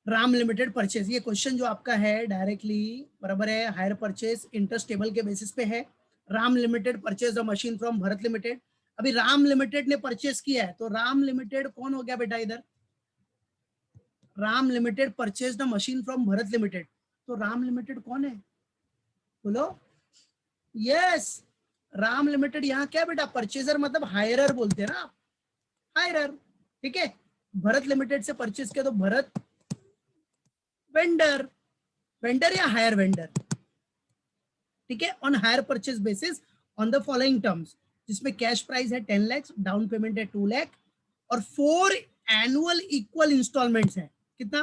Ram limited purchase, ये question जो आपका है डायरेक्टली बराबर है हायर परचेज इंटरेस्ट टेबल के बेसिस पे है। Ram limited purchase the machine from Bharat limited. अभी राम लिमिटेड ने परचेज किया है तो राम लिमिटेड कौन हो गया बेटा इधर? Ram limited purchase the machine from Bharat limited, तो राम लिमिटेड कौन है बोलो? यस, राम लिमिटेड यहाँ क्या बेटा? परचेजर मतलब हायरर बोलते हैं ना, हायरर। ठीक है, भरत लिमिटेड से परचेज किया तो भरत वेंडर, वेंडर या हायर वेंडर। ठीक है, on hire purchase basis on the following terms, जिसमें कैश प्राइस है 10 लाख, डाउन पेमेंट है 2 लाख और 4 एनुअल इक्वल इंस्टॉलमेंट्स है। कितना?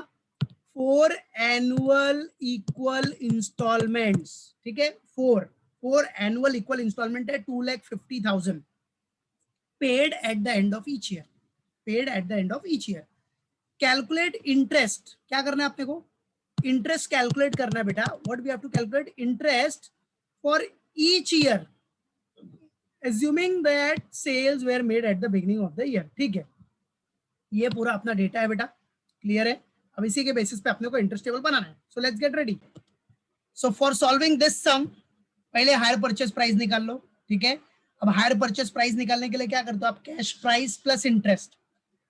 4 एनुअल इक्वल इंस्टॉलमेंट्स। ठीक है, 4 एनुअल इक्वल इंस्टॉलमेंट है 2,50,000 paid at the end of each year, paid at the end of each year. Calculate interest, क्या करना है अपने को? इंटरेस्ट कैलकुलेट करना है बेटा। What we have to calculate? Interest for each year assuming that sales were made at the beginning of the year। ठीक है, ये पूरा अपना डेटा है बेटा, क्लियर है? अब इसी के बेसिस पे अपने को इंटरेस्ट टेबल बनाना है। So let's get ready. So for solving this sum, पहले हायर परचेज प्राइस निकाल लो। ठीक है, अब हायर परचेज प्राइस निकालने के लिए क्या करते हो आप? Cash price plus interest.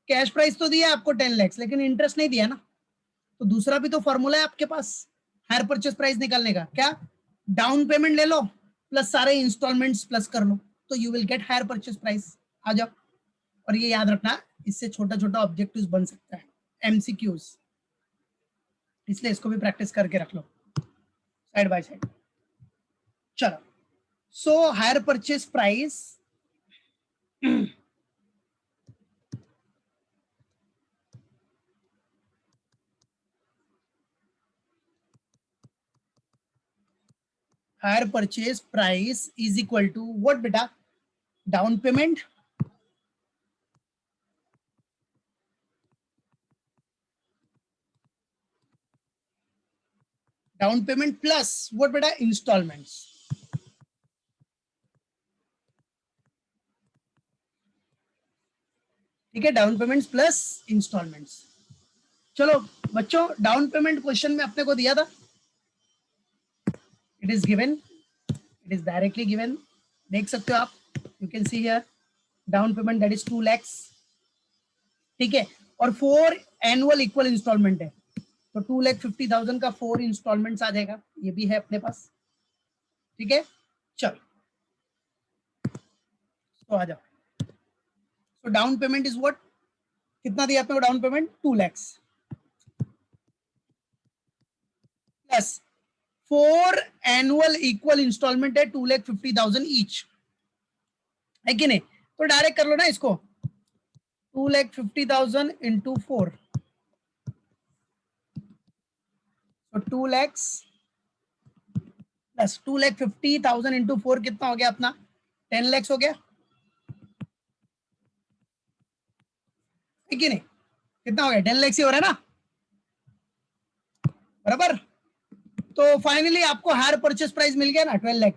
Cash price तो दिया आपको 10 लाख, लेकिन इंटरेस्ट नहीं दिया ना, तो दूसरा भी तो फॉर्मूला है आपके पास हायर परचेज प्राइस निकालने का। क्या? डाउन पेमेंट ले लो प्लस सारे इंस्टॉलमेंट्स प्लस कर लो, तो you will get hire purchase price. आ जाओ, और ये याद रखना, इससे छोटा छोटा ऑब्जेक्टिव्स बन सकता है, एमसीक्यूज, इसलिए इसको भी प्रैक्टिस करके रख लो साइड बाय साइड। चलो, so hire purchase price hire purchase price is equal to what बेटा? डाउन पेमेंट प्लस व्हाट बेटा? इंस्टॉलमेंट्स। ठीक है, डाउन पेमेंट्स प्लस इंस्टॉलमेंट्स। चलो बच्चों, डाउन पेमेंट क्वेश्चन में अपने को दिया था, it is given, it is directly given, देख सकते हो आप, you can see here down payment that is 2 lakh. ठीक है, और 4 एनुअल इक्वल इंस्टॉलमेंट है, तो 2,50,000 का 4 इंस्टॉलमेंट्स आ जाएगा, ये भी है अपने पास। ठीक है, चलो तो आ जाओ। तो डाउन पेमेंट इज व्हाट? कितना दिया अपने को down payment? 2 lakh plus 4 annual equal installment है 2,50,000 ईच, है कि नहीं? तो डायरेक्ट कर लो ना इसको, 2,50,000 इंटू 4, तो 2 लाख प्लस 2,50,000 इंटू 4 कितना हो गया अपना? 10 लाख हो गया, है कि नहीं? कितना हो गया? 10 लाख ही हो रहा है ना, बराबर। तो फाइनली आपको हायर परचेस प्राइस मिल गया ना 12 लाख।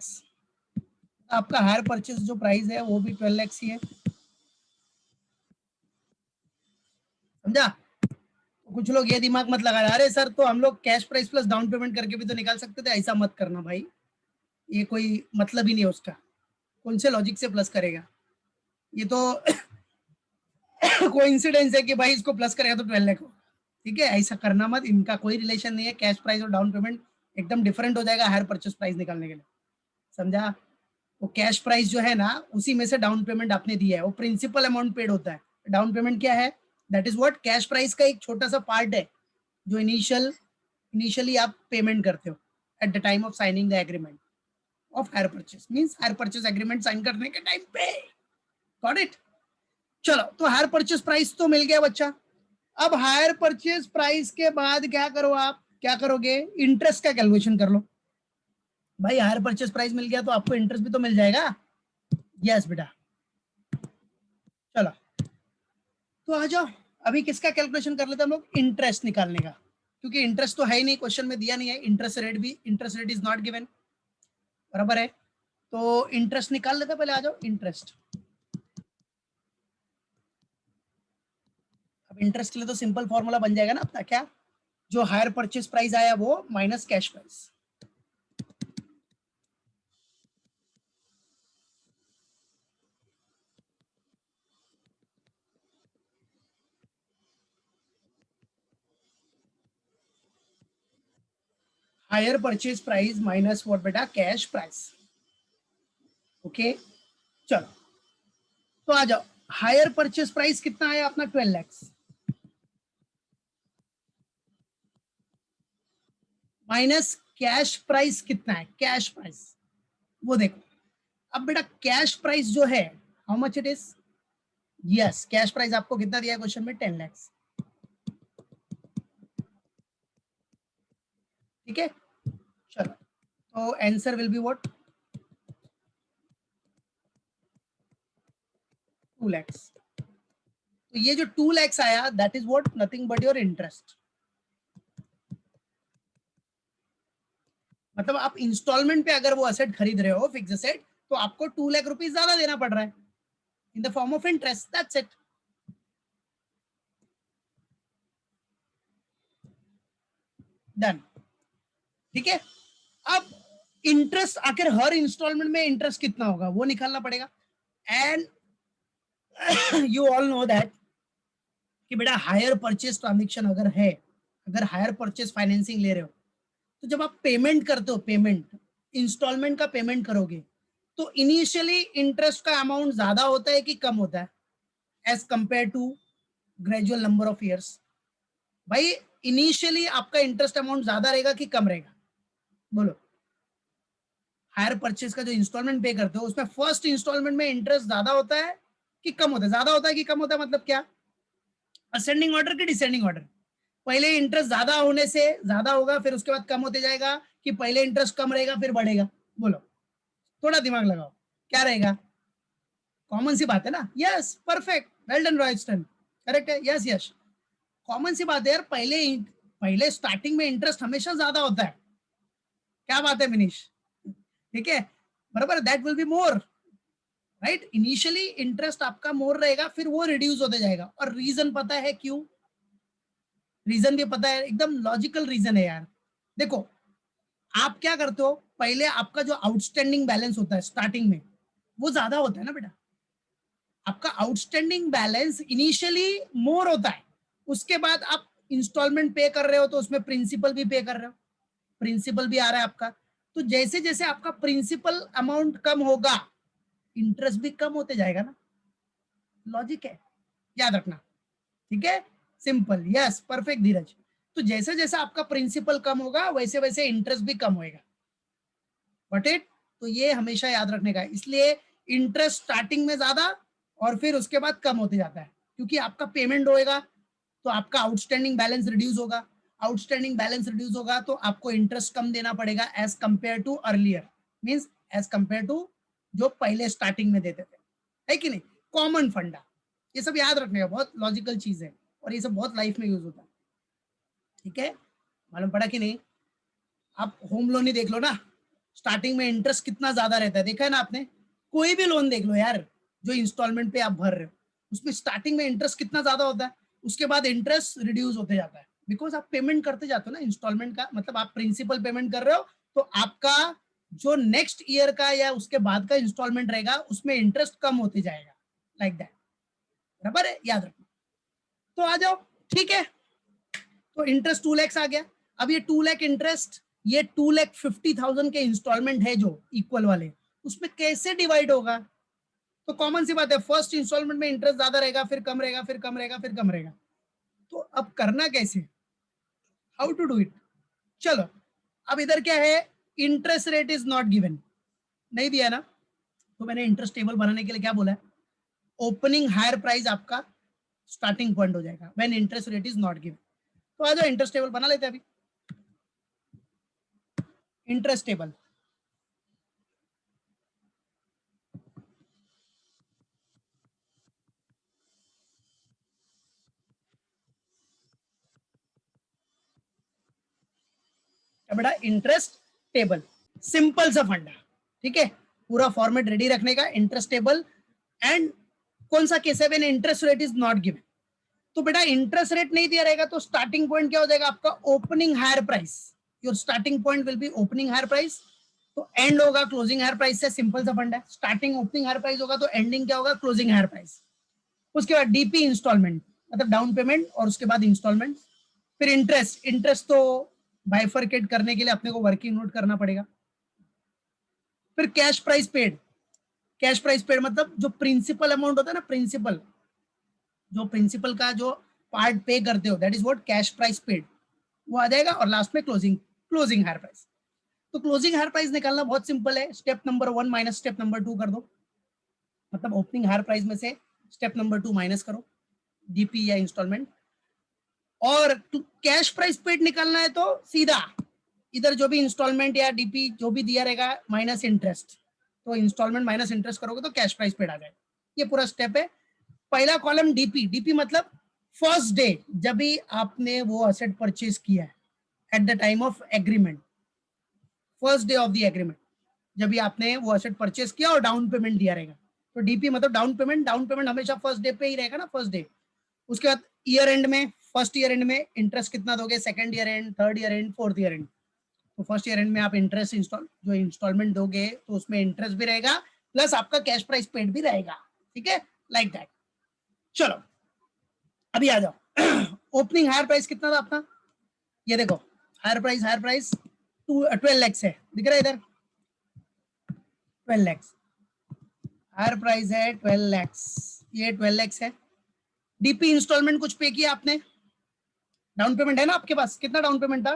आपका हायर परचेस जो प्राइस है वो भी 12 लाख ही है, समझा? तो कुछ लोग ये दिमाग मत लगा रहे, अरे सर तो हम लोग cash price plus down payment करके भी तो निकाल सकते थे। ऐसा मत करना भाई, ये कोई मतलब ही नहीं है उसका, कौन से लॉजिक से प्लस करेगा? ये तो कोइंसिडेंस है कि भाई इसको प्लस करेगा तो 12 लाख हो। ठीक है, ऐसा करना मत, इनका कोई रिलेशन नहीं है। कैश प्राइस और डाउन पेमेंट एकदम डिफरेंट हो जाएगा हायर परचेस प्राइस निकालने के लिए, समझा? वो कैश प्राइस जो है ना, उसी में से डाउन पेमेंट आपने दिया है, वो प्रिंसिपल अमाउंट पेड होता है। डाउन पेमेंट क्या है? That is what? Cash price का एक छोटा सा पार्ट है जो इनिशियली आप पेमेंट करते हो at the time of signing the agreement of hire purchase, means hire purchase agreement sign करने के टाइम पे। Got it? चलो, तो हायर परचेस प्राइस तो मिल गया बच्चा। अब हायर परचेज प्राइस के बाद क्या करो आप? क्या करोगे? इंटरेस्ट का कैलकुलेशन कर लो। भाई हायर परचेज प्राइस मिल गया तो आपको इंटरेस्ट भी तो मिल जाएगा। यस बेटा, चलो तो आ जाओ, अभी किसका कैलकुलेशन कर लेते हैं हम लोग? इंटरेस्ट निकालने का, क्योंकि इंटरेस्ट तो है ही नहीं, क्वेश्चन में दिया नहीं है। इंटरेस्ट रेट भी, interest rate is not given, बराबर है? तो इंटरेस्ट निकाल लेते हैं, पहले आ जाओ इंटरेस्ट। अब इंटरेस्ट के लिए तो सिंपल फॉर्मूला बन जाएगा ना अपना, क्या? जो हायर परचेज प्राइस आया वो minus cash price. Hire purchase price minus what बेटा, कैश प्राइस। ओके चलो तो आ जाओ, हायर परचेज प्राइस कितना आया अपना 12 lakhs माइनस कैश प्राइस कितना है, कैश प्राइस वो देखो। अब बेटा कैश प्राइस जो है how much it is, yes cash price आपको कितना दिया है क्वेश्चन में, 10 lakhs। ठीक है चलो तो answer will be what, 2 lakhs। तो ये जो 2 lakhs आया that is what, nothing but your interest. मतलब आप इंस्टॉलमेंट पे अगर वो असेट खरीद रहे हो फिक्स असेट, तो आपको 2 लाख रुपीज ज्यादा देना पड़ रहा है in the form of interest, that's it. Done. ठीक है अब इंटरेस्ट आखिर हर इंस्टॉलमेंट में इंटरेस्ट कितना होगा वो निकालना पड़ेगा। And you all know that कि बेटा हायर परचेज ट्रांजेक्शन अगर है, अगर हायर परचेज फाइनेंसिंग ले रहे हो, तो जब आप पेमेंट करते हो, पेमेंट इंस्टॉलमेंट का पेमेंट करोगे, तो इनिशियली इंटरेस्ट का अमाउंट ज्यादा होता है कि कम होता है as compare to gradual number of years. भाई इनिशियली आपका इंटरेस्ट अमाउंट ज्यादा रहेगा कि कम रहेगा, बोलो। हायर परचेज का जो इंस्टॉलमेंट पे करते हो उसमें फर्स्ट इंस्टॉलमेंट में इंटरेस्ट ज्यादा होता है कि कम होता है, ज्यादा होता है कि कम होता है, मतलब क्या, असेंडिंग ऑर्डर की डिसेंडिंग ऑर्डर। पहले इंटरेस्ट ज्यादा होने से ज्यादा होगा, फिर उसके बाद कम होते जाएगा, कि पहले इंटरेस्ट कम रहेगा फिर बढ़ेगा, बोलो। थोड़ा दिमाग लगाओ, क्या रहेगा, कॉमन सी बात है ना, yes perfect, well done Royston, correct है, यस यस कॉमन सी बात है यार, पहले पहले स्टार्टिंग में इंटरेस्ट हमेशा ज्यादा होता है, क्या बात है मिनीश, ठीक है बराबर, that will be more, right. Initially interest आपका मोर रहेगा, फिर वो रिड्यूस होते जाएगा, और रीजन पता है क्यों, रीजन भी पता है, एकदम लॉजिकल रीजन है यार। देखो आप क्या करते हो, पहले आपका जो आउटस्टैंडिंग बैलेंस होता है स्टार्टिंग में वो ज्यादा होता है ना बेटा, आपका आउटस्टैंडिंग बैलेंस इनिशियली मोर होता है, उसके बाद आप इंस्टॉलमेंट पे कर रहे हो तो उसमें प्रिंसिपल भी पे कर रहे हो, प्रिंसिपल भी आ रहा है आपका, तो जैसे जैसे आपका प्रिंसिपल अमाउंट कम होगा इंटरेस्ट भी कम होते जाएगा ना, लॉजिक है, याद रखना। ठीक है सिंपल, यस परफेक्ट धीरज। तो जैसे जैसे आपका प्रिंसिपल कम होगा वैसे वैसे इंटरेस्ट भी कम होएगा, बट इट, तो ये हमेशा याद रखने का है, इसलिए इंटरेस्ट स्टार्टिंग में ज्यादा और फिर उसके बाद कम होते जाता है, क्योंकि आपका पेमेंट होएगा तो आपका आउटस्टैंडिंग बैलेंस रिड्यूस होगा, आउटस्टैंडिंग बैलेंस रिड्यूस होगा तो आपको इंटरेस्ट कम देना पड़ेगा as compare to earlier, means as compare to जो पहले स्टार्टिंग में देते थे, है कि नहीं, कॉमन फंडा, ये सब याद रखने का, बहुत लॉजिकल चीज है और ये सब बहुत लाइफ में यूज होता है। ठीक है मालूम पड़ा कि नहीं, आप होम लोन ही देख लो ना, स्टार्टिंग में इंटरेस्ट कितना ज्यादा रहता है, देखा है ना आपने, कोई भी लोन देख लो यार जो इंस्टॉलमेंट पे आप भर रहे हो, उसमें स्टार्टिंग में इंटरेस्ट कितना ज्यादा होता है, उसके बाद इंटरेस्ट रिड्यूस होते जाता है, बिकॉज आप पेमेंट करते जाते हो ना इंस्टॉलमेंट का, मतलब आप प्रिंसिपल पेमेंट कर रहे हो, तो आपका जो नेक्स्ट ईयर का या उसके बाद का इंस्टॉलमेंट रहेगा उसमें इंटरेस्ट कम होते जाएगा, लाइक दैट, बराबर है, याद रखना। तो आ जाओ, ठीक है, तो इंटरेस्ट 2 lakhs आ गया। अब ये 2 लाख इंटरेस्ट, ये 2,50,000 के इंस्टॉलमेंट है जो इक्वल वाले, उसमें कैसे डिवाइड होगा, तो कॉमन सी बात है, फर्स्ट इंस्टॉलमेंट में इंटरेस्ट ज्यादा रहेगा, फिर कम रहेगा, फिर कम रहेगा, फिर कम रहेगा, तो अब करना कैसे, हाउ टू डू इट, चलो अब इधर क्या है, interest rate is not given, नहीं दिया ना, तो मैंने इंटरेस्ट टेबल बनाने के लिए क्या बोला है, ओपनिंग हायर प्राइस आपका स्टार्टिंग पॉइंट हो जाएगा when interest rate is not given. तो आ जाओ इंटरेस्ट टेबल बना लेते हैं अभी, इंटरेस्ट टेबल, बेटा इंटरेस्ट टेबल, सिंपल सा फंडा, ठीक है, पूरा फॉर्मेट रेडी रखने का, इंटरेस्ट टेबल, एंड कौन सा केस है when interest rate is not given, तो बेटा इंटरेस्ट रेट नहीं दिया रहेगा तो स्टार्टिंग पॉइंट क्या हो जाएगा आपका, opening hire price. Your starting point will be opening hire price, तो एंड होगा क्लोजिंग हायर प्राइस से, सिंपल सा फंड है। स्टार्टिंग ओपनिंग हायर प्राइस होगा तो एंडिंग क्या होगा, क्लोजिंग हायर प्राइस। उसके बाद डीपी इंस्टॉलमेंट मतलब डाउन पेमेंट, और उसके बाद इंस्टॉलमेंट, फिर इंटरेस्ट। इंटरेस्ट तो बाइफरकेट करने के लिए अपने को वर्किंग नोट करना पड़ेगा। फिर cash price paid. Cash price paid मतलब जो प्रिंसिपल अमाउंट होता है ना, प्रिंसिपल, जो प्रिंसिपल का जो पार्ट पे करते हो, that is what cash price paid, वो आ जाएगा। और लास्ट में क्लोजिंग, क्लोजिंग हायर प्राइस। तो क्लोजिंग हायर प्राइस निकालना बहुत सिंपल है, step number 1 minus step number 2 कर दो, मतलब ओपनिंग हायर प्राइस में से स्टेप नंबर 2 माइनस करो, डीपी या इंस्टॉलमेंट। और कैश प्राइस पेड निकालना है तो सीधा इधर जो भी इंस्टॉलमेंट या डीपी जो भी दिया रहेगा माइनस इंटरेस्ट, तो इंस्टॉलमेंट माइनस इंटरेस्ट करोगे तो कैश प्राइस पेड आ जाएगा। ये पूरा स्टेप है। पहला कॉलम डीपी, डीपी मतलब फर्स्ट डे जब भी आपने वो असेट परचेज किया है, eight the time of agreement, first day of the agreement, जब भी आपने वो असेट परचेज किया और डाउन पेमेंट दिया रहेगा, तो डीपी मतलब डाउन पेमेंट। डाउन पेमेंट हमेशा फर्स्ट डे पे ही रहेगा ना, फर्स्ट डे। उसके बाद ईयर एंड में, फर्स्ट ईयर एंड में इंटरेस्ट कितना दोगे, second year and, third year and, fourth year and. तो फर्स्ट ईयर एंड में आप इंटरेस्ट जो इंस्टॉलमेंट दोगे तो उसमें इंटरेस्ट भी रहेगा, प्लस आपका कैश प्राइस पेड भी रहेगा। ठीक है, लाइक दैट। चलो अभी आ जाओ। ओपनिंग हायर प्राइस कितना था अपना, ये देखो, hire price, hire price 12 lakh है, दिख रहा है इधर 12 लाख, हायर प्राइस है 12 लाख, ये 12 लाख है। डीपी इंस्टॉलमेंट कुछ पे किया आपने, डाउन पेमेंट है ना आपके पास, कितना डाउन पेमेंट था,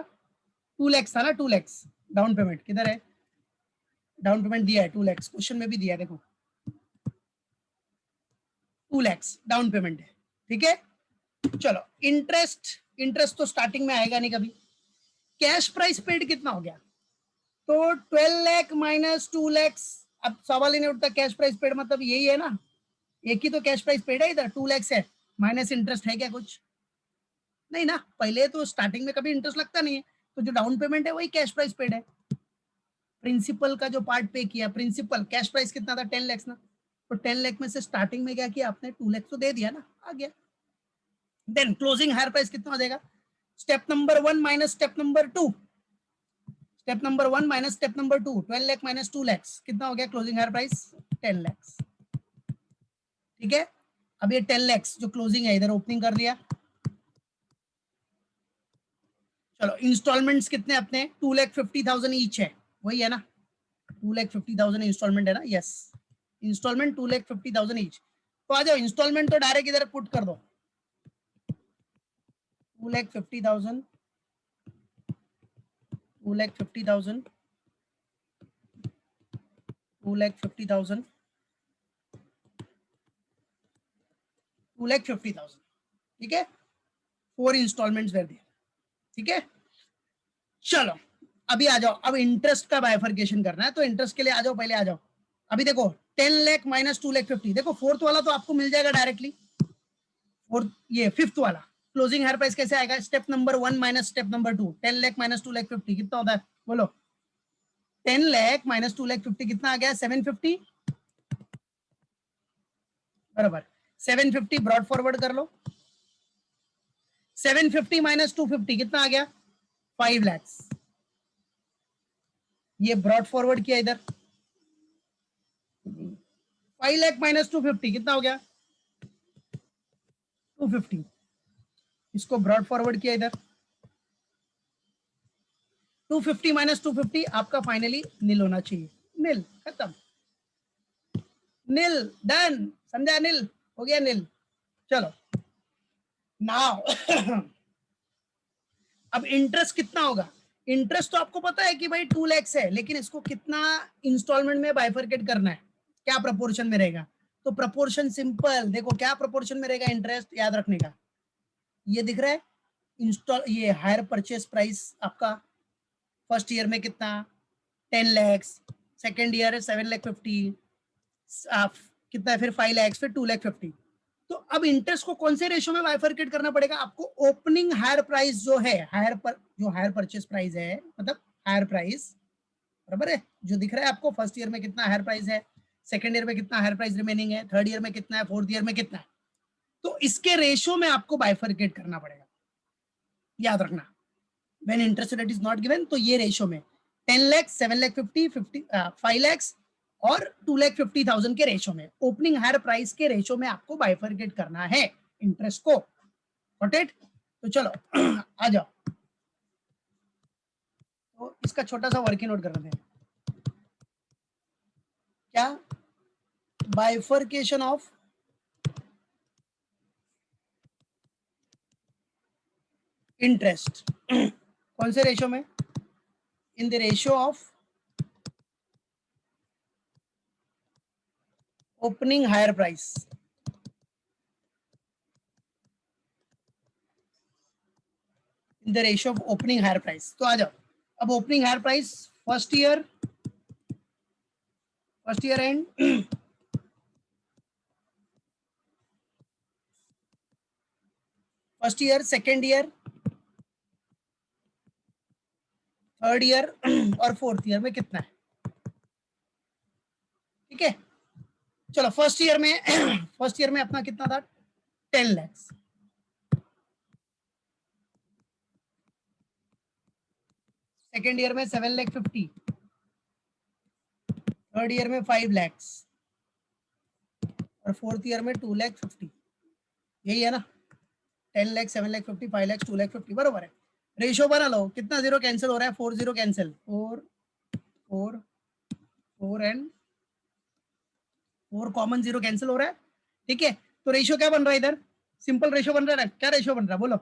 2 लाख था ना, 2 लाख डाउन पेमेंट। किधर है डाउन पेमेंट, दिया है 2 लाख, क्वेश्चन में भी दिया है देखो, 2 लाख डाउन पेमेंट है। ठीक है, चलो इंटरेस्ट, इंटरेस्ट तो स्टार्टिंग में आएगा नहीं कभी। कैश प्राइस पेड कितना हो गया, तो 12 लाख माइनस 2 लाख। अब सवाल ही नहीं उठता, कैश प्राइस पेड मतलब यही है ना, एक ही तो कैश प्राइस पेड है इधर, 2 लाख है, माइनस इंटरेस्ट है क्या कुछ, नहीं ना। पहले तो स्टार्टिंग में कभी इंटरेस्ट लगता नहीं है, तो जो डाउन पेमेंट है वही कैश प्राइस पेड है। प्रिंसिपल का जो पार्ट पे किया, प्रिंसिपल कैश प्राइस कितना था, 10 लाख ना, तो 10 लाख में से स्टार्टिंग में क्या किया आपने, 2 लाख तो दे दिया ना, आ गया। देन क्लोजिंग हायर प्राइस कितना हो जाएगा, step number 1 minus step number 2, step number 1 minus step number 2, 12 lakh minus 2 lakh कितना हो गया, क्लोजिंग हायर प्राइस 10 लाख। ठीक है, अब ये 10 लाख जो क्लोजिंग है, इधर ओपनिंग कर दिया। चलो इंस्टॉलमेंट्स कितने अपने, 2,50,000 ईच है, वही है ना, 2,50,000 इंस्टॉलमेंट है ना, यस, इंस्टॉलमेंट 2,50,000 ईच। तो आ जाओ इंस्टॉलमेंट तो डायरेक्ट इधर पुट कर दो, 2,50,000, 2,50,000, 2,50,000, 2,50,000। ठीक है, 4 इंस्टॉलमेंट्स वेर दिया। ठीक है, चलो अभी आ जाओ, अब इंटरेस्ट का बाइफरकेशन करना है, तो इंटरेस्ट के लिए आ जाओ, पहले आ जाओ। अभी देखो 10 लाख माइनस 2,50,000, देखो फोर्थ वाला तो आपको मिल जाएगा डायरेक्टली, और ये फिफ्थ वाला क्लोजिंग हायर प्राइस कैसे आएगा, step number 1 minus step number 2, 10 lakh minus 2,50,000 कितना होता है बोलो, 10 लाख माइनस 2,50,000 कितना आ गया, 750 बराबर, 750 ब्रॉड फॉरवर्ड कर लो, 750 माइनस 250 कितना आ गया, 5 लाख, ये ब्रॉड फॉरवर्ड किया इधर, 5 लाख माइनस 250 कितना हो गया, 250, इसको ब्रॉड फॉरवर्ड किया इधर, 250 माइनस 250 आपका फाइनली नील होना चाहिए, नील, खत्म, नील, डन, समझा, नील हो गया, नील। चलो नाउ अब इंटरेस्ट कितना होगा, इंटरेस्ट तो आपको पता है कि भाई 2 लाख है, लेकिन इसको कितना इंस्टॉलमेंट में बाइफरकेट करना है, क्या प्रपोर्शन में रहेगा, तो प्रपोर्शन सिंपल, देखो क्या प्रपोर्शन में रहेगा इंटरेस्ट, याद रखने का, ये दिख रहा है इंस्टॉल, ये हायर परचेस प्राइस आपका फर्स्ट ईयर में कितना, 10 लाख, सेकेंड ईयर है 7,50,000, कितना है फिर 5 लाख, फिर 2,50,000। तो अब इंटरेस्ट को कौन से रेशो में बाइफरकेट करना पड़ेगा आपको, ओपनिंग हायर प्राइस जो है, जो हायर परचेस प्राइस है, मतलब हायर प्राइस बराबर है, जो दिख रहा है आपको फर्स्ट ईयर में कितना हायर प्राइस है, सेकेंड ईयर में कितना हायर प्राइस रिमेनिंग है, थर्ड ईयर में कितना है, फोर्थ ईयर में कितना है, तो इसके रेशो में आपको बाइफरकेट करना पड़ेगा, याद रखना। When interest rate is not given, तो ये रेशो में 10 लाख, 7 लाख 50, 5 लाख और 2 लाख 50,000 के रेशो में, ओपनिंग हायर प्राइस के रेशो में आपको बाइफरकेट करना है इंटरेस्ट को। Got it? तो चलो आ जाओ, तो इसका छोटा सा वर्किंग नोट कर रहे हैं। क्या? बाइफरकेशन ऑफ इंटरेस्ट कौन से रेशो में? In the ratio of opening hire price. In the ratio of opening hire price. तो आ जाओ, अब opening hire price first year and first year, second year, third year और फोर्थ ईयर में कितना है? ठीक है, चलो फर्स्ट ईयर में फर्स्ट ईयर में अपना कितना था? 10 लाख। सेकेंड ईयर में 7 लाख 50, थर्ड ईयर में 5 लाख और फोर्थ ईयर में 2 लाख 50। यही है ना? 10 लाख, 7 लाख 50, 5 लाख, 2 लाख 50, बरोबर है। रेशो बना लो, कितना जीरो कैंसिल हो रहा है? 4 zero cancel, 4 4 4 and 4 common zero cancel हो रहा है। ठीक है, तो रेशियो क्या बन रहा है इधर? सिंपल रेशियो बन रहा है। क्या रेशियो बन रहा है बोलो?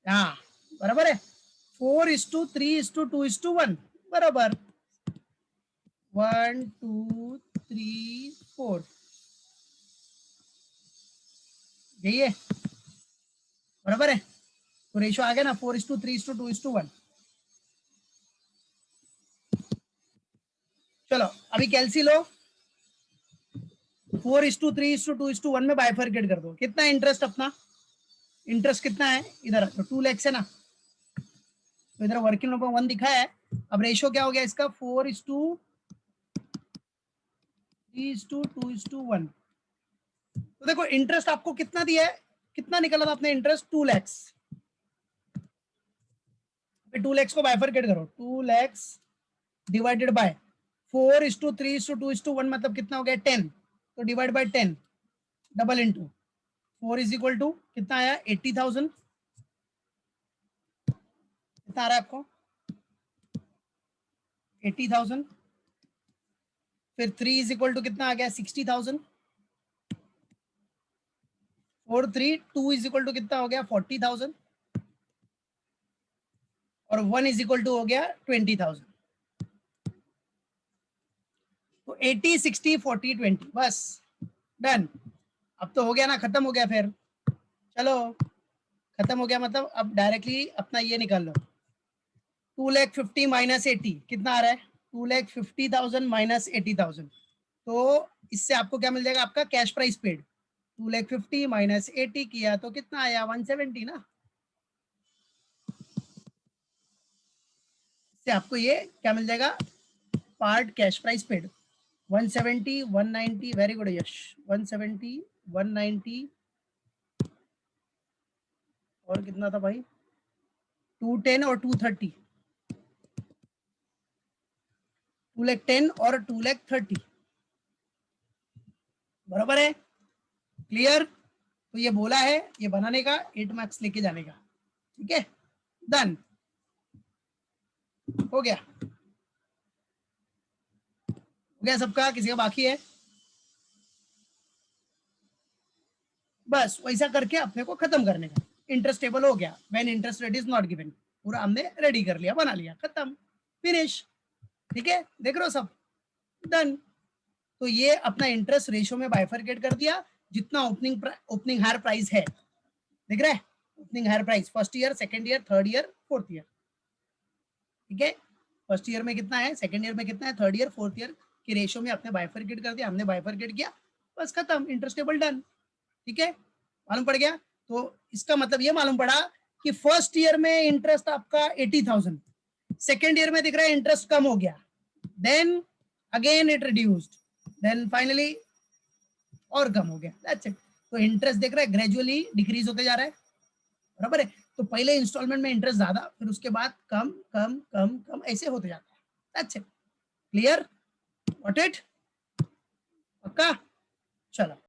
हाँ बराबर है, 4:3:2:1 बराबर, 1 2 3 4, यही है, बराबर है। तो रेशियो आ गया ना, 4:3:2:1। चलो अभी कैलसी लो, 4:3:2:1 में बाइफरकेट कर दो। कितना इंटरेस्ट अपना? इंटरेस्ट कितना है इधर? तो 2 लाख है ना, तो इधर वर्किंग नंबर 1 दिखा है। अब रेशियो क्या हो गया इसका? 4:3:2:1। तो देखो इंटरेस्ट आपको कितना दिया है, कितना निकला था अपने इंटरेस्ट? 2 लाख। 2 लाख को बाइफरकेट करो, 2 लाख डिवाइडेड बाय 4:3:2:1 मतलब कितना हो गया? 10। तो divide by 10, double into 4 is equal to कितना आया? 80,000। कितना आ रहा है आपको? 80,000। फिर 3 इज इक्वल टू कितना आ गया? 60,000। 4 3 2 इज इक्वल टू कितना हो गया? 40,000। और 1 इज इक्वल टू हो गया 20,000। तो 80 60 40 20, बस डन। अब तो हो गया ना, खत्म हो गया। फिर चलो खत्म हो गया मतलब अब डायरेक्टली अपना ये निकाल लो, 2 लाख 50 माइनस 80 कितना आ रहा है? 2 लाख 50,000 माइनस 80,000। तो इससे आपको क्या मिल जाएगा? आपका cash price paid 2 lakh 50 minus 80 किया तो कितना आया? 170 ना। इससे आपको ये क्या मिल जाएगा? Part cash price paid 170 190, very good Yash, 170 190 और कितना था भाई? 210 और 230, 2 लाख 10 और 2 लाख 30, बराबर है। क्लियर? तो ये बोला है ये बनाने का, 8 मार्क्स लेके जाने का। ठीक है, डन हो गया। हो गया सबका? किसी का बाकी है? बस वैसा करके अपने को खत्म करने का। इंटरेस्ट टेबल हो गया, when interest rate is not given, पूरा हमने रेडी कर लिया, बना लिया, खत्म, फिनिश। ठीक है, देख रहे हो सब? डन। तो ये अपना इंटरेस्ट रेशियो में बाइफरकेट कर दिया, जितना ओपनिंग हायर प्राइस है, दिख रहा है? Opening hire price first year, second year, third year, fourth year. ठीक है, फर्स्ट ईयर में कितना है, सेकंड ईयर में कितना है, थर्ड ईयर, फोर्थ ईयर के रेशियो में अपने बाइफरकेट कर दिया, हमने बाइफरकेट किया, बस खत्म, इंटरेस्ट टेबल डन। ठीक है, मालूम पड़ गया? तो इसका मतलब ये मालूम पड़ा कि फर्स्ट ईयर में इंटरेस्ट आपका 80,000, सेकेंड ईयर में दिख रहा है इंटरेस्ट कम हो गया, then again it reduced, then finally और कम हो गया, दैट्स इट। तो इंटरेस्ट देख रहा है ग्रेजुअली डिक्रीज होते जा रहा है, बराबर है। तो पहले इंस्टॉलमेंट में इंटरेस्ट ज्यादा, फिर उसके बाद कम कम कम कम ऐसे होते जाता है। That's it, clear, got it, पक्का, चलो।